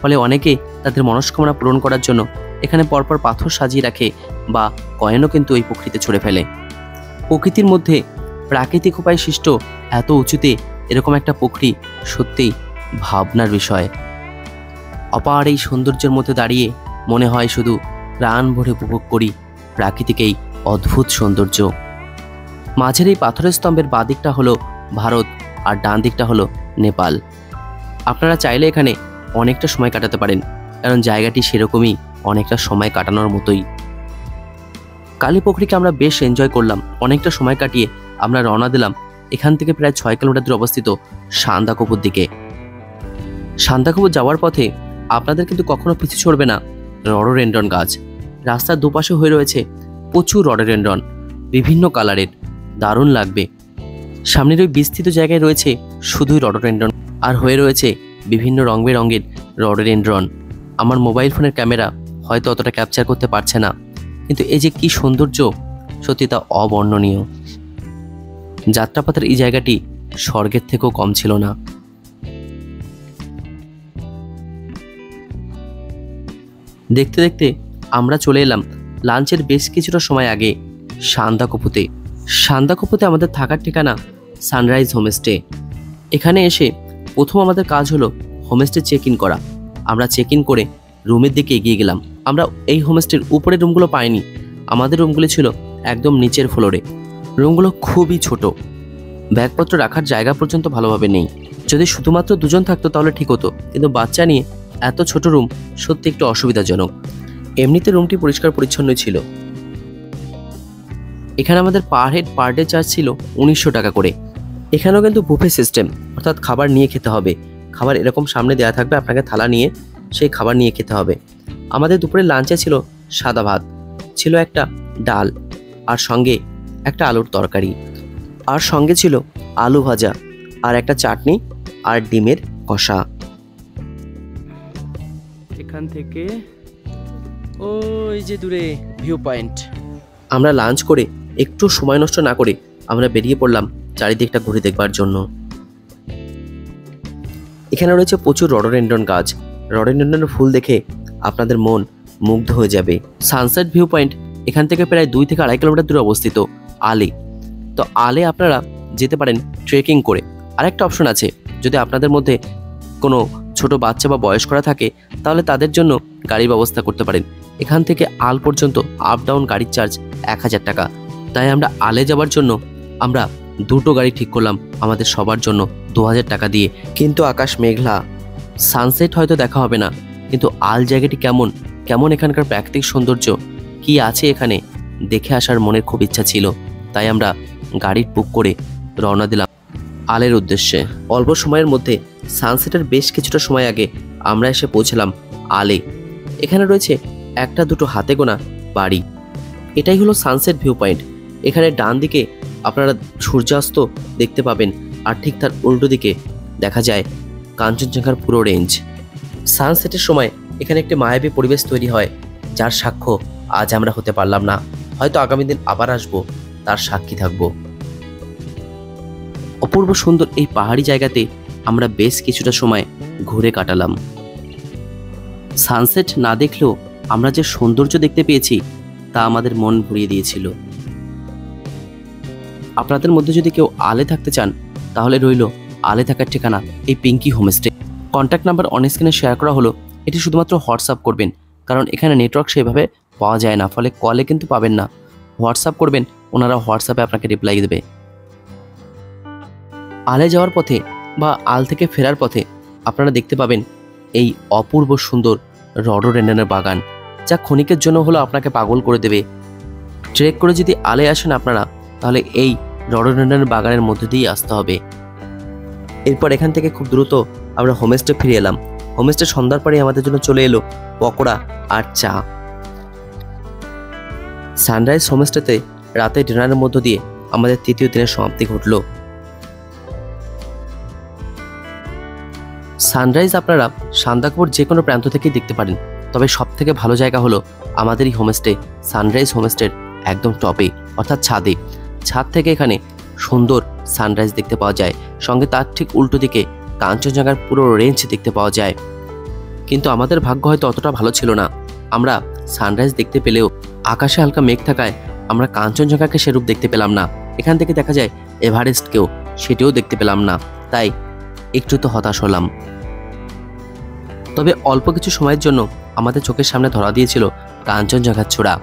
ফলে অনেকে তাদের মনস্কামনা পূরণ করার জন্য এখানে পরপর পাথর সাজিয়ে রাখে বা কয়েনও কিন্তু এই পুখুরিতে ছড়ে ফেলে। প্রকৃতির মধ্যে প্রাকৃতিক উপায়ে সৃষ্ট এত উঁচুতে এরকম একটা পুখুরি সত্যিই ভাবনার বিষয়। অপার এই সৌন্দর্যের মধ্যে দাঁড়িয়ে মনে হয় শুধু প্রাণ ভরে উপভোগ করি প্রাকৃতিক এই অদ্ভুত সৌন্দর্য। মাঝের এই পাথরের স্তম্ভের বাঁ দিকটা হলো ভারত আর ডান দিকটা হলো নেপাল। আপনারা চাইলে এখানে অনেকটা সময় কাটাতে পারেন, কারণ জায়গাটি সেরকমই অনেকটা সময় কাটানোর মতোই। কালীপুখুরিকে আমরা বেশ এনজয় করলাম। অনেকটা সময় কাটিয়ে আমরা রওনা দিলাম এখান থেকে প্রায় 6 কিলোমিটার দূরে অবস্থিত সান্দাকফুর দিকে। সান্দাকফু যাওয়ার পথে আপনাদের কিন্তু কখনো পিছু ছড়বে না রডোডেনড্রন গাছ। রাস্তার দুপাশে হয়ে রয়েছে প্রচুর রডোডেনড্রন, বিভিন্ন কালারের, দারুণ লাগবে। সামনের ওই বিস্তৃত জায়গায় রয়েছে শুধুই রডোডেনড্রন, আর হয়ে রয়েছে বিভিন্ন রং বেরঙের রডোডেনড্রন। আমার মোবাইল ফোনের ক্যামেরা হয়তো অতটা ক্যাপচার করতে পারছে না, কিন্তু এই যে কি সৌন্দর্য, সত্যি তা অবর্ণনীয়। যাত্রাপথের এই জায়গাটি স্বর্গের থেকেও কম ছিল না। দেখতে দেখতে আমরা চলে এলাম লাঞ্চের বেশ কিছুটা সময় আগে সান্দাকফুতে। সান্দাকফুতে আমাদের থাকার ঠিকানা সানরাইজ হোমস্টে। এখানে এসে প্রথম আমাদের কাজ হলো হোমস্টে চেক ইন করা। আমরা চেক ইন করে রুমের দিকে এগিয়ে গেলাম। আমরা এই হোমস্টের উপরের রুমগুলো পাইনি, আমাদের রুমগুলো ছিল একদম নিচের ফ্লোরে। রুমগুলো খুবই ছোট, ব্যাগপত্র রাখার জায়গা পর্যন্ত ভালোভাবে নেই। যদি শুধুমাত্র দুজন থাকতো তাহলে ঠিক হতো, কিন্তু বাচ্চা নিয়ে এত ছোট রুম সত্যি একটু অসুবিধাজনক। এমনিতে রুমটি পরিষ্কার পরিচ্ছন্ন ছিল। এখানে আমাদের পার হেড পার ডে চার্জ ছিল 1900 টাকা করে। এখানেও কিন্তু বুফে সিস্টেম, অর্থাৎ খাবার নিয়ে খেতে হবে। খাবার এরকম সামনে দেওয়া থাকবে, আপনাকে থালা নিয়ে সেই খাবার নিয়ে খেতে হবে। আমাদের দুপুরে লাঞ্চে ছিল সাদা ভাত, ছিল একটা ডাল, আর সঙ্গে একটা আলুর তরকারি, আর সঙ্গে ছিল আলু ভাজা, আর একটা চাটনি, আর ডিমের কষা। এখান থেকে ওই যে দূরে ভিউ পয়েন্ট। আমরা লাঞ্চ করে একটু সময় নষ্ট না করে আমরা বেরিয়ে পড়লাম চারিদিকটা ঘুরে দেখবার জন্য। এখানে রয়েছে প্রচুর রডোডেনড্রন গাছ। রডোডেনড্রনের ফুল দেখে আপনাদের মন মুগ্ধ হয়ে যাবে। সানসেট ভিউ পয়েন্ট এখান থেকে প্রায় 2 থেকে 2.5 কিলোমিটার দূরে অবস্থিত। আলে, তো আলে আপনারা যেতে পারেন ট্রেকিং করে। আরেকটা অপশন আছে, যদি আপনাদের মধ্যে কোনো ছোট বাচ্চা বা বয়স্করা থাকে তাহলে তাদের জন্য গাড়ির ব্যবস্থা করতে পারেন। এখান থেকে আল পর্যন্ত আপ ডাউন গাড়ির চার্জ 1000 টাকা। তাই আমরা আলে যাওয়ার জন্য আমরা দুটো গাড়ি ঠিক করলাম আমাদের সবার জন্য 2000 টাকা দিয়ে। কিন্তু আকাশ মেঘলা, সানসেট হয়তো দেখা হবে না, কিন্তু আল জায়গাটি কেমন কেমন এখানকার প্রাকৃতিক সৌন্দর্য কি আছে এখানে দেখে আসার মনের খুব ইচ্ছা ছিল, তাই আমরা গাড়ি বুক করে রওনা দিলাম আলের উদ্দেশ্যে। অল্প সময়ের মধ্যে সানসেটের বেশ কিছুটা সময় আগে আমরা এসে পৌঁছলাম আলে। এখানে রয়েছে একটা দুটো হাতে গোনা বাড়ি। এটাই হলো সানসেট ভিউ পয়েন্ট। এখানে ডান দিকে আপনারা সূর্যাস্ত দেখতে পাবেন, আর ঠিক তার উল্টো দিকে দেখা যায় কাঞ্চনজঙ্ঘার পুরো রেঞ্জ। সানসেটের সময় এখানে একটি মায়াবী পরিবেশ তৈরি হয়, যার সাক্ষ্য আজ আমরা হতে পারলাম না। হয়তো আগামী দিন আবার আসবো, তার সাক্ষী থাকবো। অপূর্ব সুন্দর এই পাহাড়ি জায়গাতে আমরা বেশ কিছুটা সময় ঘুরে কাটালাম। সানসেট না দেখলেও আমরা যে সৌন্দর্য দেখতে পেয়েছি তা আমাদের মন ভরিয়ে দিয়েছিল। আপনাদের মধ্যে যদি কেউ আলে থাকতে চান, তাহলে রইল আলে থাকার ঠিকানা এই Pinky homestay. Contact number on স্ক্রিনে শেয়ার করা হলো। এটি শুধুমাত্র হোয়াটসঅ্যাপ করবেন, কারণ এখানে নেটওয়ার্ক সেভাবে পাওয়া যায় না, ফলে কলে কিন্তু পাবেন না। হোয়াটসঅ্যাপ করবেন, ওনারা হোয়াটসঅ্যাপে আপনাকে রিপ্লাই দেবে। আলে যাওয়ার পথে বা আল থেকে ফেরার পথে আপনারা দেখতে পাবেন এই অপূর্ব সুন্দর রডোডেনড্রনের বাগান, যা ক্ষণিকের জন্য হলো আপনাকে পাগল করে দেবে। ট্রেক করে যদি আলে আসেন আপনারা, তাহলে এই রডোডেনড্রনের বাগানের মধ্যে দিয়েই আসতে হবে। এরপর এখান থেকে খুব দ্রুত আমরা হোমস্টে ফিরে এলাম। হোমস্টে সন্ধ্যার পরে আমাদের জন্য চলে এলো পকোড়া আর চা। সানরাইজ হোমস্টেতে রাতে ডিনারের মধ্য দিয়ে আমাদের তৃতীয় দিনের সমাপ্তি ঘটল। সানরাইজ আপনারা সান্দাকপুর যে কোনো প্রান্ত থেকেই দেখতে পারেন, তবে সব থেকে ভালো জায়গা হলো আমাদের এই হোমস্টে সানরাইজ হোমস্টের একদম টপে, অর্থাৎ ছাদে। ছাদ থেকে এখানে সুন্দর সানরাইজ দেখতে পাওয়া যায়, সঙ্গে তার ঠিক উল্টো দিকে কাঞ্চনজঙ্ঘার পুরো রেঞ্জ দেখতে পাওয়া যায়। কিন্তু আমাদের ভাগ্য হয়তো অতটা ভালো ছিল না। আমরা সানরাইজ দেখতে পেলেও আকাশে হালকা মেঘ থাকায় আমরা কাঞ্চনজঙ্ঘাকে সেরূপ দেখতে পেলাম না। এখান থেকে দেখা যায় এভারেস্টকেও, সেটিও দেখতে পেলাম না, তাই একটু তো হতাশ হলাম। তবে অল্প কিছু সময়ের জন্য আমাদের চোখের সামনে ধরা দিয়েছিল কাঞ্চনজঙ্ঘার চূড়া।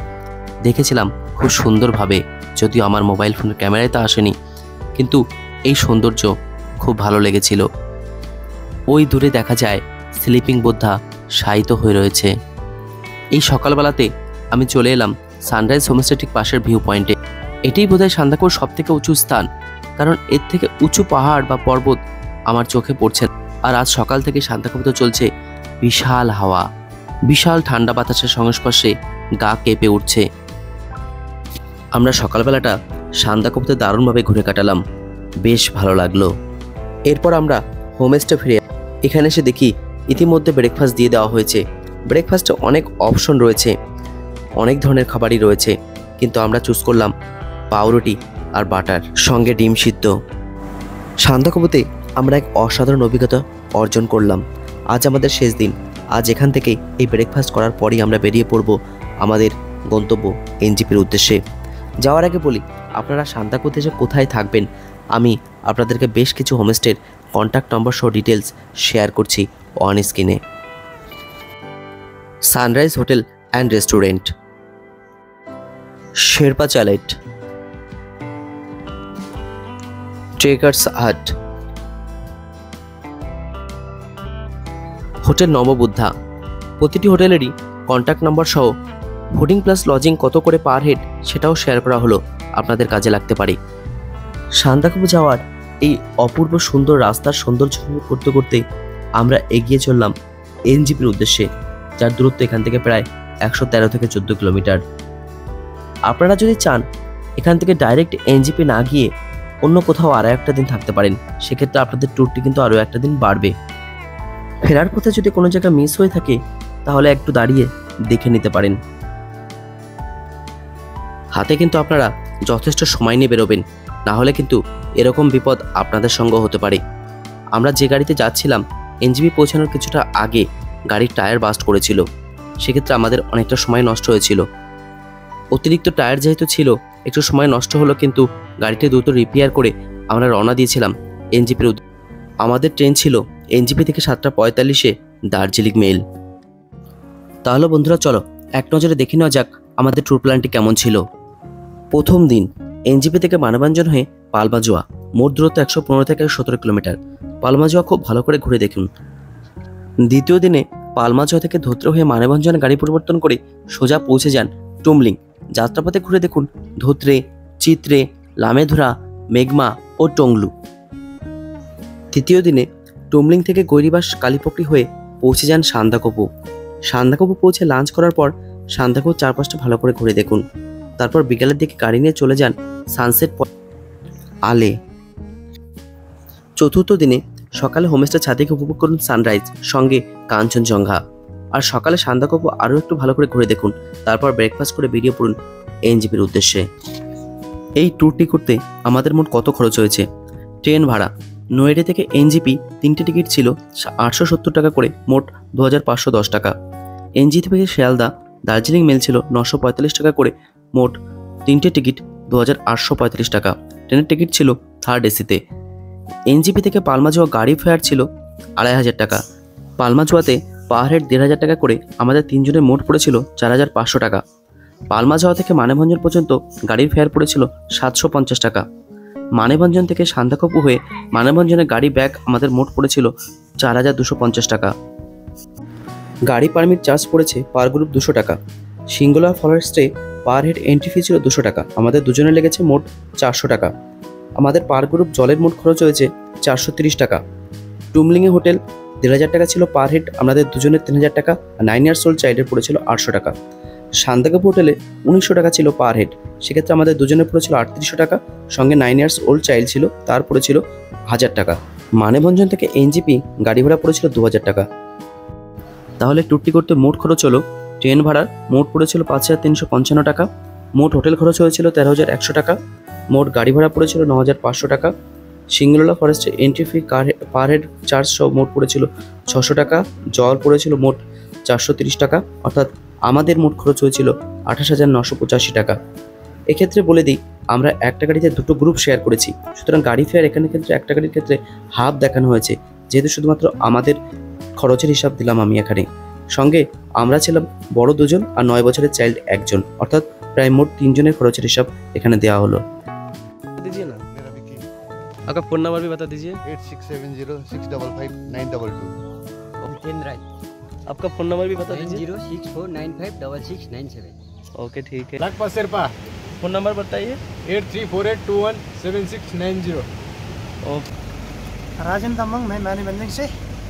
দেখেছিলাম খুব সুন্দরভাবে, যদিও আমার মোবাইল ফোনের ক্যামেরায় তা আসেনি, কিন্তু এই সৌন্দর্য খুব ভালো লেগেছিল। ওই দূরে দেখা যায় স্লিপিং বুদ্ধা শায়িত হয়ে রয়েছে। এই সকালবেলাতে আমি চলে এলাম সানরাইজ হোমস্টে ঠিক পাশের ভিউ পয়েন্টে। এটিই বোধহয় সান্দাকফুর সব থেকে উঁচু স্থান, কারণ এর থেকে উঁচু পাহাড় বা পর্বত আমার চোখে পড়ছে। আর আজ সকাল থেকে সান্দাকফুতে চলছে বিশাল হাওয়া, বিশাল ঠান্ডা বাতাসের সংস্পর্শে গা কেঁপে উঠছে। আমরা সকালবেলাটা সান্দাকফুতে দারুণভাবে ঘুরে কাটালাম, বেশ ভালো লাগলো। এরপর আমরা হোমস্টে ফিরে এখানে এসে দেখি ইতিমধ্যে ব্রেকফাস্ট দিয়ে দেওয়া হয়েছে। ব্রেকফাস্টে অনেক অপশন রয়েছে, অনেক ধরনের খাবারই রয়েছে, কিন্তু আমরা চুজ করলাম পাউরুটি আর বাটার, সঙ্গে ডিম সিদ্ধ। সান্দাকফুতে আমরা এক অসাধারণ অভিজ্ঞতা অর্জন করলাম। আজ আমাদের শেষ দিন। আজ এখান থেকে এই ব্রেকফাস্ট করার পরই আমরা বেরিয়ে পড়ব আমাদের গন্তব্য এনজিপির উদ্দেশ্যে। যাওয়ার আগে বলি, আপনারা সান্দাকফুতে এসে কোথায় থাকবেন, আমি আপনাদেরকে বেশ কিছু হোমস্টের কন্ট্যাক্ট নম্বর সহ ডিটেলস শেয়ার করছি অন স্ক্রিনে। Sunrise hotel and restaurant, Sherpa chalet, trekkers hut, hotel Nababuddha. প্রতিটি হোটেলেরই কন্ট্যাক্ট নম্বর সহ ফুডিং প্লাস লজিং কত করে পার হেড সেটাও শেয়ার করা হলো, আপনাদের কাজে লাগতে পারে। সান্দাকফু যাওয়ার এই অপূর্ব সুন্দর রাস্তার সৌন্দর্য উপভোগ করতে করতে আমরা এগিয়ে চললাম এনজিপির উদ্দেশ্যে, যার দূরত্ব এখান থেকে প্রায় 113 থেকে 14 কিলোমিটার। আপনারা যদি চান এখান থেকে ডাইরেক্ট এনজিপি না গিয়ে অন্য কোথাও আরও একটা দিন থাকতে পারেন, সেক্ষেত্রে আপনাদের ট্যুরটি কিন্তু আরও একটা দিন বাড়বে। ফেরার পথে যদি কোনো জায়গা মিস হয়ে থাকে, তাহলে একটু দাঁড়িয়ে দেখে নিতে পারেন। হাতে কিন্তু আপনারা যথেষ্ট সময় নিয়ে বেরোবেন, না হলে কিন্তু এরকম বিপদ আপনাদের সঙ্গে হতে পারে। আমরা যে গাড়িতে যাচ্ছিলাম, এনজিপি পৌঁছানোর কিছুটা আগে গাড়ির টায়ার বাস্ট করেছিল, সেক্ষেত্রে আমাদের অনেকটা সময় নষ্ট হয়েছিল। অতিরিক্ত টায়ার যেহেতু ছিল, একটু সময় নষ্ট হলো, কিন্তু গাড়িটি দ্রুত রিপেয়ার করে আমরা রওনা দিয়েছিলাম এনজিপির উদ্দেশ্যে। আমাদের ট্রেন ছিল এনজিপি থেকে 7:45-এ দার্জিলিং মেল। তাহলে বন্ধুরা চলো এক নজরে দেখে নেওয়া যাক আমাদের ট্যুর প্ল্যানটি কেমন ছিল। প্রথম দিন এনজিপি থেকে মানবাঞ্জন হয়ে পালমাজোয়া, মোট দূরত্ব 115 থেকে 17 কিলোমিটার। পালমাজোয়া খুব ভালো করে ঘুরে দেখুন। দ্বিতীয় দিনে পালমাজোয়া থেকে ধোত্রে হয়ে মানবাঞ্জনে গাড়ি পরিবর্তন করে সোজা পৌঁছে যান টুমলিং, যাত্রাপথে ঘুরে দেখুন ধোত্রে, চিত্রে, লামেধুরা, মেঘমা ও টংলু। তৃতীয় দিনে টুমলিং থেকে গৈরিবাস কালীপকড়ি হয়ে পৌঁছে যান সান্দাকপু। সান্দাকপু পৌঁছে লাঞ্চ করার পর সান্দাকপুর চারপাশটা ভালো করে ঘুরে দেখুন। তারপর বিকালের দিকে গাড়ি নিয়ে চলে যান সানসেট আলে। চতুর্থ দিনে সকালে হোমস্টে ছাদে গিয়ে উপভোগ করুন সানরাইজ, সঙ্গে কাঞ্চনজঙ্ঘা। আর সকালে সান্দাকপু আরও একটু ভালো করে ঘুরে দেখুন। তারপর ব্রেকফাস্ট করে বেরিয়ে পড়ুন এনজিপির উদ্দেশ্যে। এই ট্যুরটি করতে আমাদের মোট কত খরচ হয়েছে? ট্রেন ভাড়া নয়ডা থেকে এনজিপি 3টে টিকিট ছিল 870 টাকা করে, মোট 2510 টাকা। এনজিপি থেকে শিয়ালদা দার্জিলিং মেল ছিল 945 টাকা করে, মোট 3টে টিকিট 2835 টাকা। ট্রেনের টিকিট ছিল থার্ড এসিতে। এনজিপি থেকে পালমা যাওয়া গাড়ি ফেয়ার ছিল 2500 টাকা। পালমা যাওয়াতে পার হেড 1500 টাকা করে আমাদের তিনজনের মোট পড়েছিল 4500 টাকা। পালমা যাওয়া থেকে মানেভঞ্জন পর্যন্ত গাড়ির ফেয়ার পড়েছিল 750 টাকা। মানেভঞ্জন থেকে সান্দাকপু হয়ে মানেভঞ্জনের গাড়ি ব্যাগ আমাদের মোট পড়েছিল 4250 টাকা। গাড়ি পারমিট চার্জ পড়েছে পার গ্রুপ 200 টাকা। সিঙ্গুলার ফরেস্টে পার হেড এন্ট্রি ফি ছিল 200 টাকা। আমাদের দুজনে লেগেছে মোট 400 টাকা। আমাদের পার গ্রুপ জলের মোট খরচ হয়েছে 430 টাকা। টুমলিংয়ে হোটেল 1500 টাকা ছিল পার হেড, আমাদের দুজনের 3000 টাকা। 9 ইয়ার্স ওল্ড চাইল্ডের পড়েছিল 800 টাকা। সান্দাকপু হোটেলে 1900 টাকা ছিল পার হেড, সেক্ষেত্রে আমাদের দুজনের পড়েছিল 3800 টাকা, সঙ্গে 9 ইয়ার্স ওল্ড চাইল্ড ছিল, তার পড়েছিল 1000 টাকা। মানেভঞ্জন থেকে এনজিপি গাড়ি ভাড়া পড়েছিল 2000 টাকা। তাহলে ট্যুরটি করতে মোট খরচ হলো ট্রেন ভাড়ার মোট পড়েছিল 5355 টাকা, মোট হোটেল খরচ হয়েছিল 13100 টাকা, মোট গাড়ি ভাড়া পড়েছিল 9500 টাকা, সিঙ্গুলার ফরেস্টে entry fee per head charge সহ মোট পড়েছিল 600 টাকা, জল পড়েছিল মোট 430 টাকা, অর্থাৎ আমাদের মোট খরচ হয়েছিল 28985 টাকা। এক্ষেত্রে বলে দিই, আমরা একটা গাড়িতে দুটো গ্রুপ শেয়ার করেছি, সুতরাং গাড়ি ফেয়ার এখানে ক্ষেত্রে একটা গাড়ির ক্ষেত্রে হাফ দেখানো হয়েছে, যেহেতু শুধুমাত্র আমাদের খরচের হিসাব দিলাম আমি এখানে। সঙ্গে আমরা ছিলাম বড় দুজন আর 9 বছরের চাইল্ড একজন, অর্থাৎ প্রায় মোট 3 জনের খরচের হিসাব এখানে দেওয়া হলো। दीजिए ना, मेरा विकी। आपका फ़ोन नंबर भी बता दीजिए। 86706552। जितेंद्र राय। आपका फ़ोन नंबर भी बता दीजिए। 9064956697। ओके ठीक है। लाखपा शेरपा फ़ोन नंबर बताइए। 8348217690। राजेंद्र दमंग, मैं मानीबंदन से,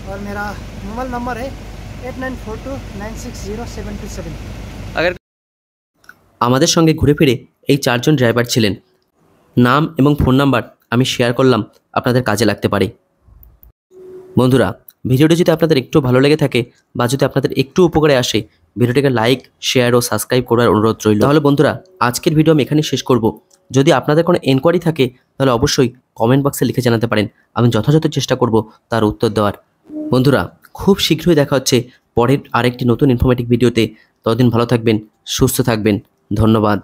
और मेरा मोबाइल नंबर है 8942960727। अगर আমাদের সঙ্গে ঘুরে ফিরে এই 4 জন ড্রাইভার ছিলেন। নাম এবং ফোন নাম্বার আমি শেয়ার করলাম, আপনাদের কাজে লাগতে পারে। বন্ধুরা, ভিডিওটি যদি আপনাদের একটু ভালো লেগে থাকে বা যদি আপনাদের একটু উপকারে আসে, ভিডিওটিকে লাইক, শেয়ার ও সাবস্ক্রাইব করার অনুরোধ রইল। তাহলে বন্ধুরা, আজকের ভিডিও আমি এখানে শেষ করব। যদি আপনাদের কোনো এনকোয়ারি থাকে তাহলে অবশ্যই কমেন্ট বক্সে লিখে জানাতে পারেন, আমি যথাযথ চেষ্টা করব তার উত্তর দেওয়ার। বন্ধুরা, খুব শীঘ্রই দেখা হচ্ছে পরের আরেকটি নতুন ইনফরমেটিভ ভিডিওতে। ততদিন ভালো থাকবেন, সুস্থ থাকবেন। ধন্যবাদ।